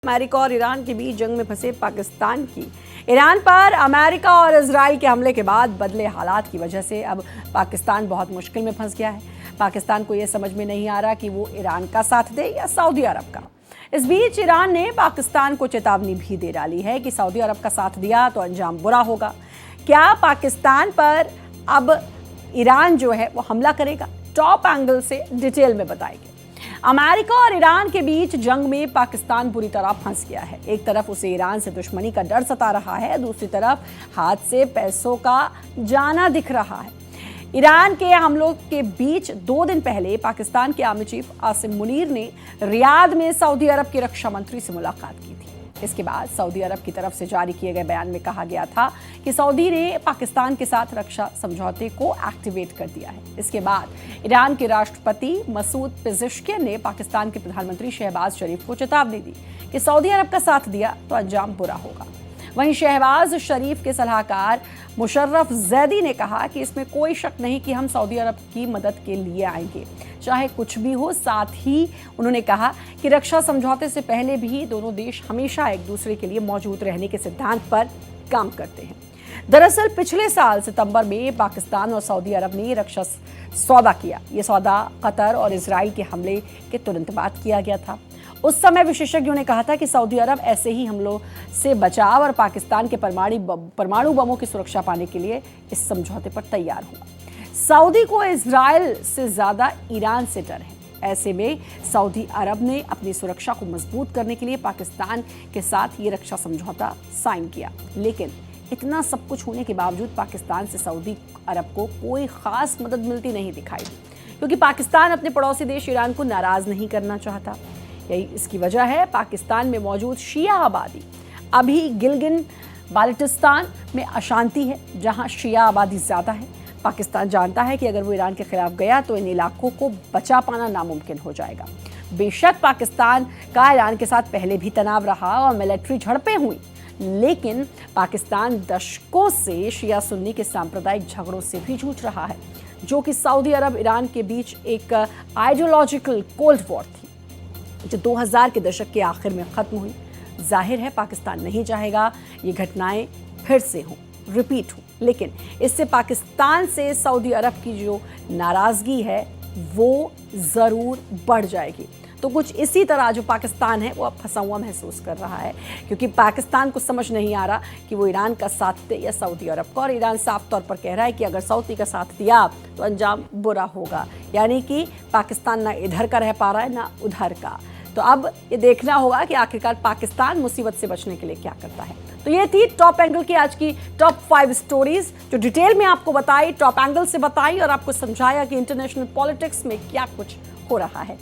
America और Iran के बीच जंग में फंसे पाकिस्तान की ईरान पर अमेरिका और इजराइल के हमले के बाद बदले हालात की वजह से अब पाकिस्तान बहुत मुश्किल में फंस गया है। पाकिस्तान को यह समझ में नहीं आ रहा कि वो ईरान का साथ दे या सऊदी अरब का। इस बीच ईरान ने पाकिस्तान को चेतावनी भी दे डाली है कि सऊदी अरब का साथ दिया तो अंजाम बुरा होगा। क्या पाकिस्तान पर अब ईरान जो है वो हमला करेगा? टॉप एंगल से डिटेल में बताएंगे। अमेरिका और ईरान के बीच जंग में पाकिस्तान बुरी तरह फंस गया है। एक तरफ उसे ईरान से दुश्मनी का डर सता रहा है, दूसरी तरफ हाथ से पैसों का जाना दिख रहा है। ईरान के हमलों के बीच 2 दिन पहले पाकिस्तान के आर्मी चीफ आसिम मुनीर ने रियाद में सऊदी अरब के रक्षा मंत्री से मुलाकात की थी। इसके बाद सऊदी अरब की तरफ से जारी किए गए बयान में कहा गया था कि सऊदी ने पाकिस्तान के साथ रक्षा समझौते को एक्टिवेट कर दिया है। इसके बाद ईरान के राष्ट्रपति मसूद पेज़ेश्कियन ने पाकिस्तान के प्रधानमंत्री शहबाज शरीफ को चेतावनी दी कि सऊदी अरब का साथ दिया तो अंजाम बुरा होगा। वहीं शहबाज शरीफ के सलाहकार मुशर्रफ जैदी ने कहा कि इसमें कोई शक नहीं कि हम सऊदी अरब की मदद के लिए आएंगे, चाहे कुछ भी हो। साथ ही उन्होंने कहा कि रक्षा समझौते से पहले भी दोनों देश हमेशा एक दूसरे के लिए मौजूद रहने के सिद्धांत पर काम करते हैं। दरअसल पिछले साल सितंबर में पाकिस्तान और सऊदी अरब ने रक्षा सौदा किया। ये सौदा कतर और इजराइल के हमले के तुरंत बाद किया गया था। उस समय विशेषज्ञों ने कहा था कि सऊदी अरब ऐसे ही हमलों से बचाव और पाकिस्तान के परमाणु बमों की सुरक्षा पाने के लिए इस समझौते पर तैयार हुआ। सऊदी को इजराइल से ज्यादा ईरान से डर है। ऐसे में सऊदी अरब ने अपनी सुरक्षा को मजबूत करने के लिए पाकिस्तान के साथ ये रक्षा समझौता साइन किया। लेकिन इतना सब कुछ होने के बावजूद पाकिस्तान से सऊदी अरब को कोई खास मदद मिलती नहीं दिखाई दी, क्योंकि पाकिस्तान अपने पड़ोसी देश ईरान को नाराज नहीं करना चाहता। यही इसकी वजह है पाकिस्तान में मौजूद शिया आबादी। अभी गिलगिन बाल्टिस्तान में अशांति है, जहां शिया आबादी ज्यादा है। पाकिस्तान जानता है कि अगर वो ईरान के खिलाफ गया तो इन इलाकों को बचा पाना नामुमकिन हो जाएगा। बेशक पाकिस्तान का ईरान के साथ पहले भी तनाव रहा और मिलिट्री झड़पें हुई, लेकिन पाकिस्तान दशकों से शिया सुन्नी के सांप्रदायिक झगड़ों से भी जूझ रहा है, जो कि सऊदी अरब ईरान के बीच एक आइडियोलॉजिकल कोल्ड वॉर थी जो 2000 के दशक के आखिर में खत्म हुई। जाहिर है पाकिस्तान नहीं चाहेगा ये घटनाएं फिर से हों, रिपीट हो, लेकिन इससे पाकिस्तान से सऊदी अरब की जो नाराजगी है वो ज़रूर बढ़ जाएगी। तो कुछ इसी तरह जो पाकिस्तान है वो अब फंसा हुआ महसूस कर रहा है, क्योंकि पाकिस्तान को समझ नहीं आ रहा कि वो ईरान का साथ दे या सऊदी अरब का। और ईरान साफ तौर पर कह रहा है कि अगर सऊदी का साथ दिया तो अंजाम बुरा होगा, यानी कि पाकिस्तान ना इधर का रह पा रहा है ना उधर का। तो अब ये देखना होगा कि आखिरकार पाकिस्तान मुसीबत से बचने के लिए क्या करता है। तो ये थी टॉप एंगल की आज की टॉप 5 स्टोरीज, जो डिटेल में आपको बताई, टॉप एंगल से बताई और आपको समझाया कि इंटरनेशनल पॉलिटिक्स में क्या कुछ हो रहा है।